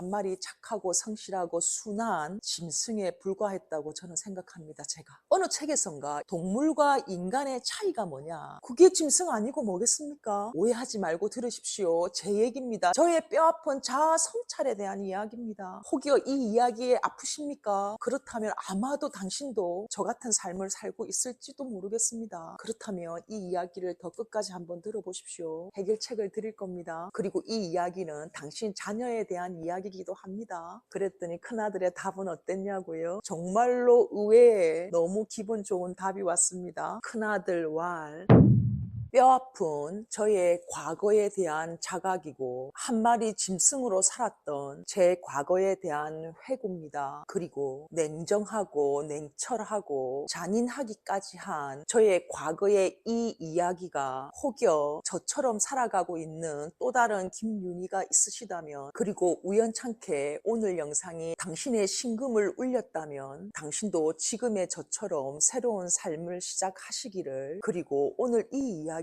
한 마리 착하고 성실하고 순한 짐승에 불과했다고 저는 생각합니다. 제가 어느 책에선가 동물과 인간의 차이가 뭐냐, 그게 짐승 아니고 뭐겠습니까? 오해하지 말고 들으십시오. 제 얘기입니다. 저의 뼈아픈 자아 성찰에 대한 이야기입니다. 혹여 이 이야기에 아프십니까? 그렇다면 아마도 당신도 저 같은 삶을 살고 있을지도 모르겠습니다. 그렇다면 이 이야기를 더 끝까지 한번 들어보십시오. 해결책을 드릴 겁니다. 그리고 이 이야기는 당신 자녀에 대한 이야기이기도 합니다. 그랬더니 큰아들의 답은 어땠냐고요? 정말로 의외에 너무 기분 좋은 답이 왔습니다. 큰아들 왈, 뼈아픈 저의 과거에 대한 자각이고 한 마리 짐승으로 살았던 제 과거에 대한 회고입니다. 그리고 냉정하고 냉철하고 잔인하기까지 한 저의 과거의 이 이야기가 혹여 저처럼 살아가고 있는 또 다른 김윤희가 있으시다면, 그리고 우연찮게 오늘 영상이 당신의 심금을 울렸다면 당신도 지금의 저처럼 새로운 삶을 시작하시기를, 그리고 오늘 이 이야기를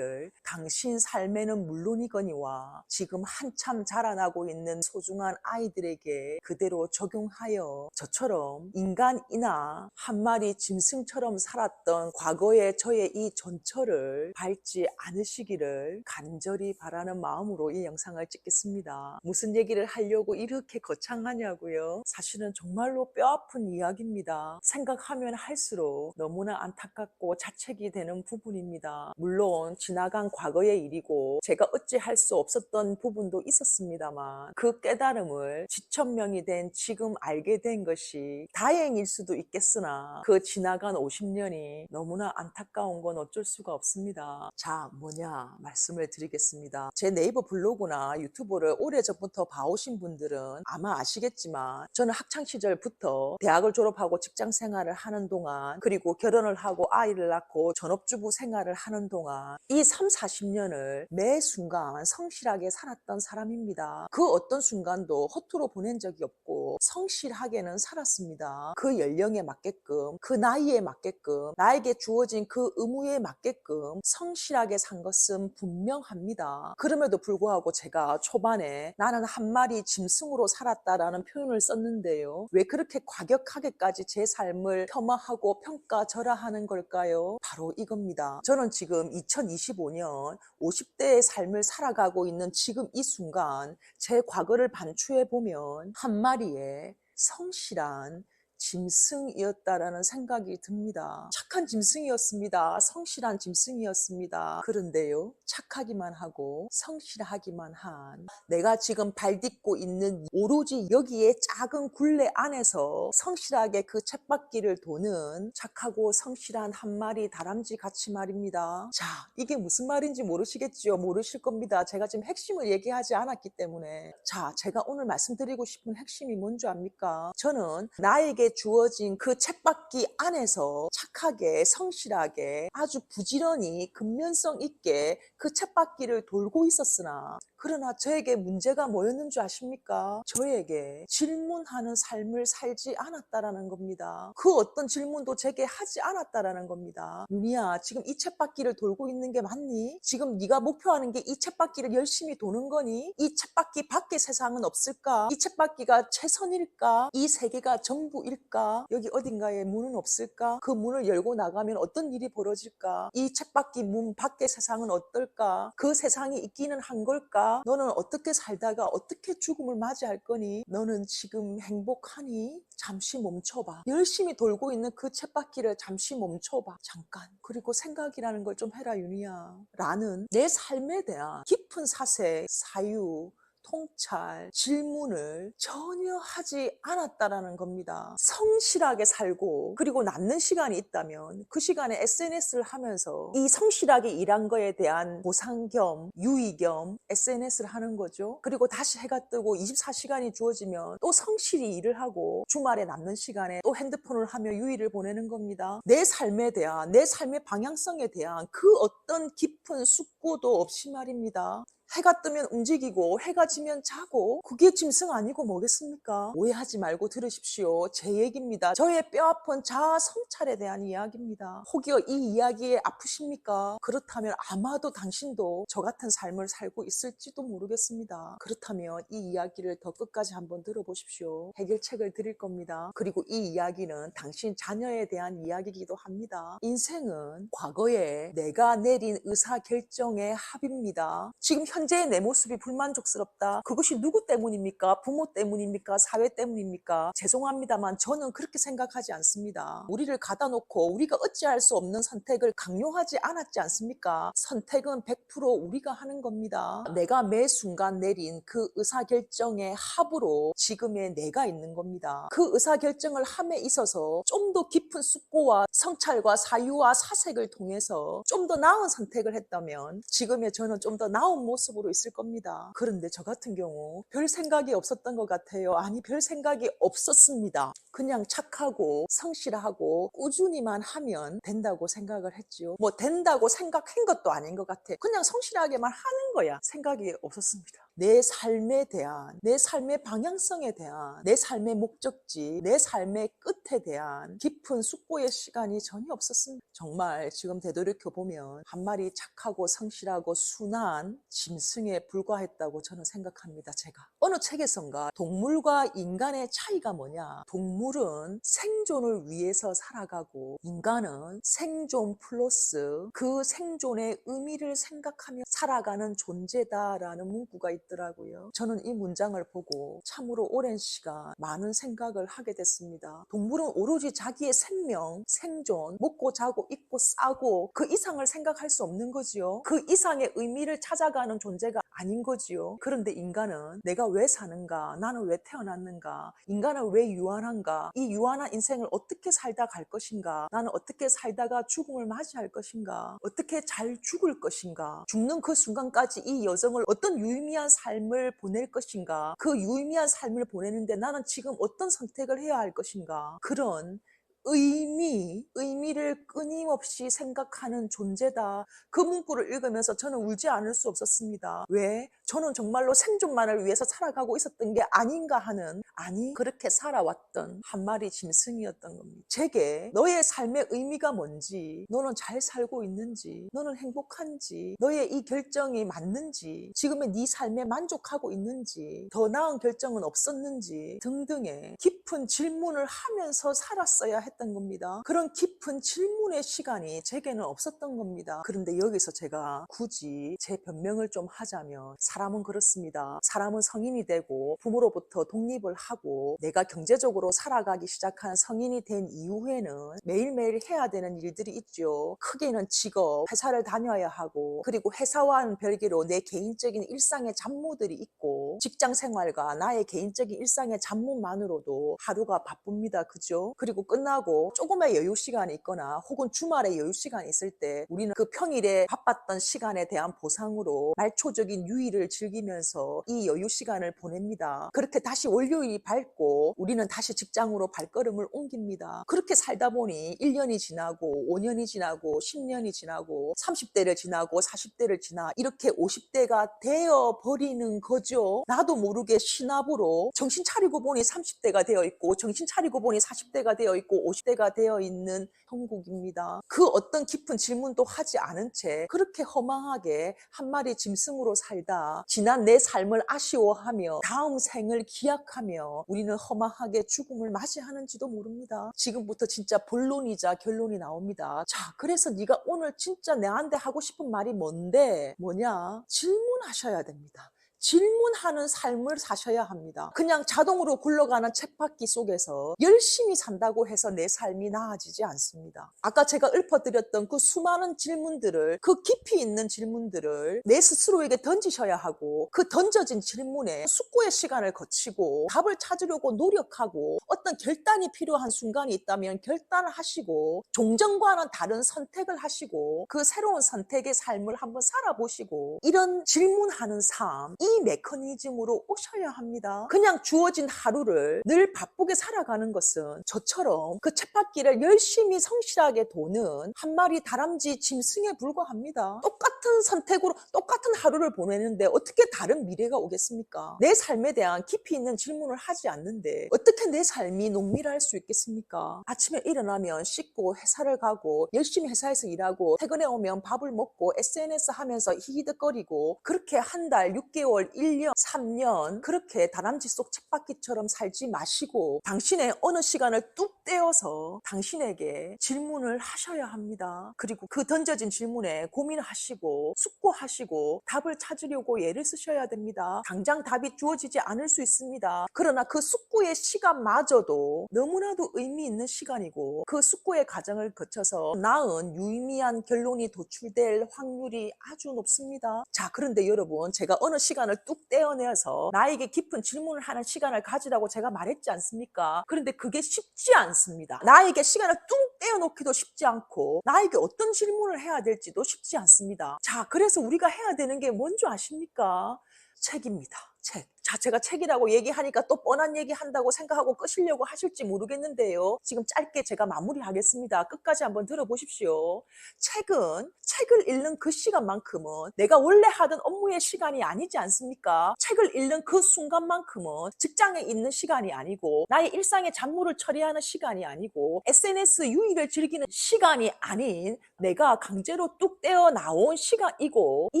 당신 삶에는 물론이거니와 지금 한참 자라나고 있는 소중한 아이들에게 그대로 적용하여 저처럼 인간이나 한 마리 짐승처럼 살았던 과거의 저의 이 전철을 밟지 않으시기를 간절히 바라는 마음으로 이 영상을 찍겠습니다. 무슨 얘기를 하려고 이렇게 거창하냐고요? 사실은 정말로 뼈아픈 이야기입니다. 생각하면 할수록 너무나 안타깝고 자책이 되는 부분입니다. 물론 지나간 과거의 일이고 제가 어찌할 수 없었던 부분도 있었습니다만, 그 깨달음을 지천명이 된 지금 알게 된 것이 다행일 수도 있겠으나 그 지나간 50년이 너무나 안타까운 건 어쩔 수가 없습니다. 자, 뭐냐 말씀을 드리겠습니다. 제 네이버 블로그나 유튜브를 오래전부터 봐오신 분들은 아마 아시겠지만, 저는 학창시절부터 대학을 졸업하고 직장 생활을 하는 동안, 그리고 결혼을 하고 아이를 낳고 전업주부 생활을 하는 동안 이 3, 40년을 매 순간 성실하게 살았던 사람입니다. 그 어떤 순간도 허투루 보낸 적이 없고 성실하게는 살았습니다. 그 연령에 맞게끔, 그 나이에 맞게끔, 나에게 주어진 그 의무에 맞게끔 성실하게 산 것은 분명합니다. 그럼에도 불구하고 제가 초반에 나는 한 마리 짐승으로 살았다라는 표현을 썼는데요. 왜 그렇게 과격하게까지 제 삶을 폄하하고 평가절하하는 걸까요? 바로 이겁니다. 저는 지금 2025년 50대의 삶을 살아가고 있는 지금 이 순간 제 과거를 반추해보면 한 마리의 성실한 짐승이었다라는 생각이 듭니다. 착한 짐승이었습니다. 성실한 짐승이었습니다. 그런데요, 착하기만 하고 성실하기만 한 내가 지금 발 딛고 있는 오로지 여기에 작은 굴레 안에서 성실하게 그 쳇바퀴를 도는 착하고 성실한 한 마리 다람쥐 같이 말입니다. 자, 이게 무슨 말인지 모르시겠죠? 모르실 겁니다. 제가 지금 핵심을 얘기하지 않았기 때문에. 자, 제가 오늘 말씀드리고 싶은 핵심이 뭔지 압니까? 저는 나에게 주어진 그 쳇바퀴 안에서 착하게 성실하게 아주 부지런히 근면성 있게 그 쳇바퀴를 돌고 있었으나, 그러나 저에게 문제가 뭐였는 줄 아십니까? 저에게 질문하는 삶을 살지 않았다라는 겁니다. 그 어떤 질문도 제게 하지 않았다라는 겁니다. 윤희야, 지금 이 쳇바퀴를 돌고 있는 게 맞니? 지금 네가 목표하는 게 이 쳇바퀴를 열심히 도는 거니? 이 쳇바퀴 밖의 세상은 없을까? 이 쳇바퀴가 최선일까? 이 세계가 전부일까? 여기 어딘가에 문은 없을까? 그 문을 열고 나가면 어떤 일이 벌어질까? 이 쳇바퀴 문 밖의 세상은 어떨까? 그 세상이 있기는 한 걸까? 너는 어떻게 살다가 어떻게 죽음을 맞이할 거니? 너는 지금 행복하니? 잠시 멈춰봐. 열심히 돌고 있는 그 쳇바퀴를 잠시 멈춰봐. 잠깐. 그리고 생각이라는 걸 좀 해라, 윤희야. 라는 내 삶에 대한 깊은 사색, 사유, 통찰, 질문을 전혀 하지 않았다라는 겁니다. 성실하게 살고, 그리고 남는 시간이 있다면 그 시간에 SNS를 하면서 이 성실하게 일한 거에 대한 보상 겸 유의 겸 SNS를 하는 거죠. 그리고 다시 해가 뜨고 24시간이 주어지면 또 성실히 일을 하고 주말에 남는 시간에 또 핸드폰을 하며 유의를 보내는 겁니다. 내 삶에 대한, 내 삶의 방향성에 대한 그 어떤 깊은 숙고도 없이 말입니다. 해가 뜨면 움직이고 해가 지면 자고 그게 짐승 아니고 뭐겠습니까? 오해하지 말고 들으십시오. 제 얘기입니다. 저의 뼈아픈 자아 성찰에 대한 이야기입니다. 혹여 이 이야기에 아프십니까? 그렇다면 아마도 당신도 저 같은 삶을 살고 있을지도 모르겠습니다. 그렇다면 이 이야기를 더 끝까지 한번 들어보십시오. 해결책을 드릴 겁니다. 그리고 이 이야기는 당신 자녀에 대한 이야기이기도 합니다. 인생은 과거에 내가 내린 의사결정의 합입니다. 지금 현재의 내 모습이 불만족스럽다. 그것이 누구 때문입니까? 부모 때문입니까? 사회 때문입니까? 죄송합니다만 저는 그렇게 생각하지 않습니다. 우리를 가다 놓고 우리가 어찌할 수 없는 선택을 강요하지 않았지 않습니까? 선택은 100% 우리가 하는 겁니다. 내가 매 순간 내린 그 의사결정의 합으로 지금의 내가 있는 겁니다. 그 의사결정을 함에 있어서 좀 더 깊은 숙고와 성찰과 사유와 사색을 통해서 좀 더 나은 선택을 했다면 지금의 저는 좀 더 나은 모습으로 있을 겁니다. 그런데 저 같은 경우 별 생각이 없었던 것 같아요. 아니, 별 생각이 없었습니다. 그냥 착하고 성실하고 꾸준히만 하면 된다고 생각을 했지요. 뭐 된다고 생각한 것도 아닌 것 같아. 그냥 성실하게만 하는 거야. 생각이 없었습니다. 내 삶에 대한, 내 삶의 방향성에 대한, 내 삶의 목적지, 내 삶의 끝에 대한 깊은 숙고의 시간이 전혀 없었습니다. 정말 지금 되돌이켜보면 한 마리 착하고 성실하고 순한 짐승에 불과했다고 저는 생각합니다. 제가 어느 책에선가 동물과 인간의 차이가 뭐냐, 동물은 생존을 위해서 살아가고 인간은 생존 플러스 그 생존의 의미를 생각하며 살아가는 존재다라는 문구가 있더라고요. 저는 이 문장을 보고 참으로 오랜 시간 많은 생각을 하게 됐습니다. 동물은 오로지 자기의 생명, 생존, 먹고 자고 입고 싸고 그 이상을 생각할 수 없는 거지요. 그 이상의 의미를 찾아가는 존재가 아닌 거지요. 그런데 인간은 내가 왜 사는가, 나는 왜 태어났는가, 인간은 왜 유한한가, 이 유한한 인생을 어떻게 살다 갈 것인가, 나는 어떻게 살다가 죽음을 맞이할 것인가, 어떻게 잘 죽을 것인가, 죽는 그 순간까지 이 여정을 어떤 유의미한 삶을 보낼 것인가, 그 유의미한 삶을 보내는데 나는 지금 어떤 선택을 해야 할 것인가, 그런 의미를 끊임없이 생각하는 존재다. 그 문구를 읽으면서 저는 울지 않을 수 없었습니다. 왜? 저는 정말로 생존만을 위해서 살아가고 있었던 게 아닌가 하는, 아니, 그렇게 살아왔던 한 마리 짐승이었던 겁니다. 제게 너의 삶의 의미가 뭔지, 너는 잘 살고 있는지, 너는 행복한지, 너의 이 결정이 맞는지, 지금의 네 삶에 만족하고 있는지, 더 나은 결정은 없었는지 등등의 깊은 질문을 하면서 살았어야 했던 겁니다. 그런 깊은 질문의 시간이 제게는 없었던 겁니다. 그런데 여기서 제가 굳이 제 변명을 좀 하자면, 사람은 그렇습니다. 사람은 성인이 되고 부모로부터 독립을 하고 내가 경제적으로 살아가기 시작한 성인이 된 이후에는 매일매일 해야 되는 일들이 있죠. 크게는 직업, 회사를 다녀야 하고, 그리고 회사와는 별개로 내 개인적인 일상의 잡무들이 있고, 직장 생활과 나의 개인적인 일상의 잡무만으로도 하루가 바쁩니다. 그죠? 그리고 끝나고 조금의 여유 시간이 있거나 혹은 주말에 여유 시간이 있을 때 우리는 그 평일에 바빴던 시간에 대한 보상으로 말초적인 유의를 즐기면서 이 여유 시간을 보냅니다. 그렇게 다시 월요일이 밝고 우리는 다시 직장으로 발걸음을 옮깁니다. 그렇게 살다 보니 1년이 지나고 5년이 지나고 10년이 지나고 30대를 지나고 40대를 지나 이렇게 50대가 되어버리는 거죠. 나도 모르게 신압으로 정신 차리고 보니 30대가 되어 있고 정신 차리고 보니 40대가 되어 있고 50대가 되어 있는 형국입니다. 그 어떤 깊은 질문도 하지 않은 채 그렇게 허망하게 한 마리 짐승으로 살다 지난 내 삶을 아쉬워하며 다음 생을 기약하며 우리는 허망하게 죽음을 맞이하는지도 모릅니다. 지금부터 진짜 본론이자 결론이 나옵니다. 자, 그래서 네가 오늘 진짜 내한테 하고 싶은 말이 뭔데? 뭐냐? 질문하셔야 됩니다. 질문하는 삶을 사셔야 합니다. 그냥 자동으로 굴러가는 쳇바퀴 속에서 열심히 산다고 해서 내 삶이 나아지지 않습니다. 아까 제가 읊어드렸던 그 수많은 질문들을, 그 깊이 있는 질문들을 내 스스로에게 던지셔야 하고, 그 던져진 질문에 숙고의 시간을 거치고 답을 찾으려고 노력하고, 어떤 결단이 필요한 순간이 있다면 결단을 하시고, 종전과는 다른 선택을 하시고 그 새로운 선택의 삶을 한번 살아보시고, 이런 질문하는 삶, 이 이 메커니즘으로 오셔야 합니다. 그냥 주어진 하루를 늘 바쁘게 살아가는 것은 저처럼 그 쳇바퀴를 열심히 성실하게 도는 한 마리 다람쥐 짐승에 불과합니다. 똑같은 선택으로 똑같은 하루를 보내는데 어떻게 다른 미래가 오겠습니까? 내 삶에 대한 깊이 있는 질문을 하지 않는데 어떻게 내 삶이 농밀할 수 있겠습니까? 아침에 일어나면 씻고 회사를 가고 열심히 회사에서 일하고 퇴근해 오면 밥을 먹고 SNS 하면서 히히덕거리고 그렇게 한 달, 6개월, 1년, 3년 그렇게 다람쥐 속 쳇바퀴처럼 살지 마시고 당신의 어느 시간을 뚝 떼어서 당신에게 질문을 하셔야 합니다. 그리고 그 던져진 질문에 고민하시고 숙고하시고 답을 찾으려고 애를 쓰셔야 됩니다. 당장 답이 주어지지 않을 수 있습니다. 그러나 그 숙고의 시간마저도 너무나도 의미 있는 시간이고 그 숙고의 과정을 거쳐서 나은 유의미한 결론이 도출될 확률이 아주 높습니다. 자, 그런데 여러분, 제가 어느 시간을 뚝 떼어내서 나에게 깊은 질문을 하는 시간을 가지라고 제가 말했지 않습니까? 그런데 그게 쉽지 않습니다. 나에게 시간을 뚝 떼어놓기도 쉽지 않고 나에게 어떤 질문을 해야 될지도 쉽지 않습니다. 자, 그래서 우리가 해야 되는 게 뭔지 아십니까? 책입니다. 책. 자, 제가 책이라고 얘기하니까 또 뻔한 얘기 한다고 생각하고 끄시려고 하실지 모르겠는데요. 지금 짧게 제가 마무리하겠습니다. 끝까지 한번 들어보십시오. 책을 읽는 그 시간만큼은 내가 원래 하던 업무의 시간이 아니지 않습니까? 책을 읽는 그 순간만큼은 직장에 있는 시간이 아니고 나의 일상의 잡무를 처리하는 시간이 아니고 SNS 유익을 즐기는 시간이 아닌 내가 강제로 뚝 떼어 나온 시간이고 이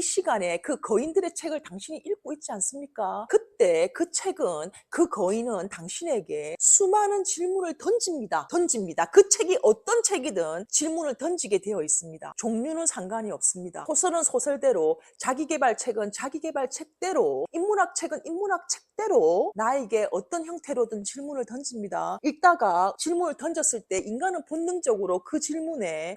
시간에 그 거인들의 책을 당신이 읽고 있지 않습니까? 그때 그 거인은 당신에게 수많은 질문을 던집니다. 그 책이 어떤 책이든 질문을 던지게 되어 있습니다. 종류는 상관이 없습니다. 소설은 소설대로, 자기계발책은 자기계발책대로, 인문학책은 인문학책대로 나에게 어떤 형태로든 질문을 던집니다. 읽다가 질문을 던졌을 때 인간은 본능적으로 그 질문에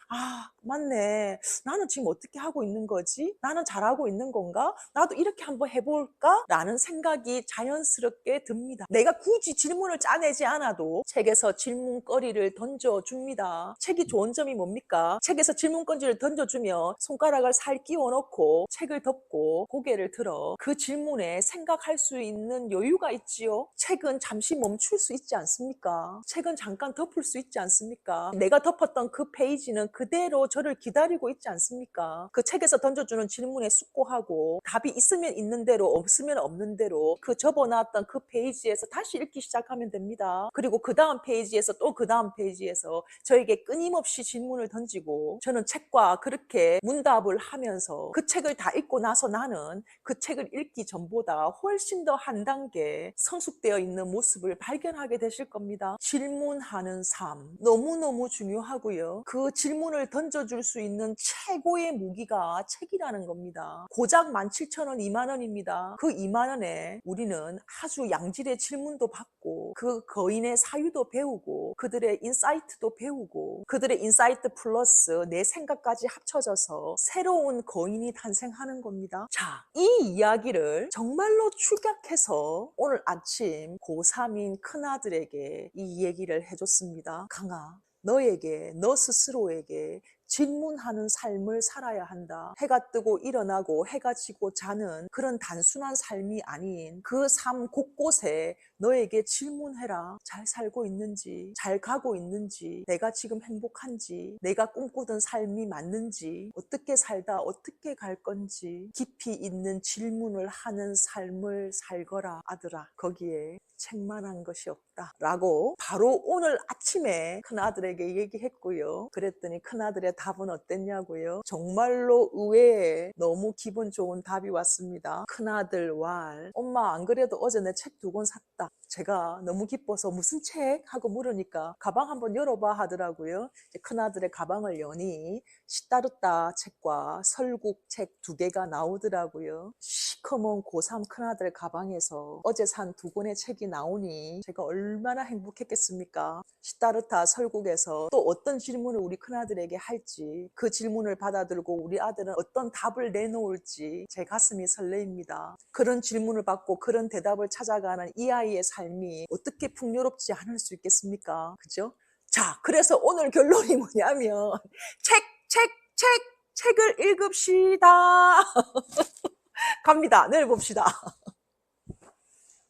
맞네. 나는 지금 어떻게 하고 있는 거지? 나는 잘하고 있는 건가? 나도 이렇게 한번 해볼까? 라는 생각이 자연스럽게 듭니다. 내가 굳이 질문을 짜내지 않아도 책에서 질문거리를 던져줍니다. 책이 좋은 점이 뭡니까? 책에서 질문거리를 던져주면 손가락을 살 끼워놓고 책을 덮고 고개를 들어 그 질문에 생각할 수 있는 여유가 있지요. 책은 잠시 멈출 수 있지 않습니까? 책은 잠깐 덮을 수 있지 않습니까? 내가 덮었던 그 페이지는 그대로 저를 기다리고 있지 않습니까? 그 책에서 던져주는 질문에 숙고하고 답이 있으면 있는 대로 없으면 없는 대로 그 접어놨던 그 페이지에서 다시 읽기 시작하면 됩니다. 그리고 그 다음 페이지에서 또 그 다음 페이지에서 저에게 끊임없이 질문을 던지고 저는 책과 그렇게 문답을 하면서 그 책을 다 읽고 나서 나는 그 책을 읽기 전보다 훨씬 더 한 단계 성숙되어 있는 모습을 발견하게 되실 겁니다. 질문하는 삶 너무너무 중요하고요. 그 질문을 던져줄 수 있는 최고의 무기가 책이라는 겁니다. 고작 17,000원, 2만 원입니다. 그 2만 원에 우리는 아주 양질의 질문도 받고 그 거인의 사유도 배우고 그들의 인사이트도 배우고 그들의 인사이트 플러스 내 생각까지 합쳐져서 새로운 거인이 탄생하는 겁니다. 자, 이 이야기를 정말로 축약해서 오늘 아침 고3인 큰아들에게 이 얘기를 해줬습니다. 강아, 너에게, 너 스스로에게 질문하는 삶을 살아야 한다. 해가 뜨고 일어나고 해가 지고 자는 그런 단순한 삶이 아닌 그 삶 곳곳에 너에게 질문해라. 잘 살고 있는지, 잘 가고 있는지, 내가 지금 행복한지, 내가 꿈꾸던 삶이 맞는지, 어떻게 살다 어떻게 갈 건지 깊이 있는 질문을 하는 삶을 살거라 아들아. 거기에 책만한 것이 없다 라고 바로 오늘 아침에 큰아들에게 얘기했고요. 그랬더니 큰아들의 답은 어땠냐고요? 정말로 의외에 너무 기분 좋은 답이 왔습니다. 큰아들 왈, 엄마 안 그래도 어제 내 책 2권 샀다. 제가 너무 기뻐서 무슨 책? 하고 물으니까 가방 한번 열어봐 하더라고요. 큰아들의 가방을 여니 시따르따 책과 설국 책 2개가 나오더라고요. 시커먼 고3 큰아들 가방에서 어제 산 2권의 책이 나오니 제가 얼마나 행복했겠습니까? 시따르타 설국에서 또 어떤 질문을 우리 큰아들에게 할지 그 질문을 받아들고 우리 아들은 어떤 답을 내놓을지 제 가슴이 설레입니다. 그런 질문을 받고 그런 대답을 찾아가는 이 아이의 삶이 어떻게 풍요롭지 않을 수 있겠습니까? 그죠? 자, 그래서 오늘 결론이 뭐냐면 책을 읽읍시다. 갑니다. 내일 봅시다.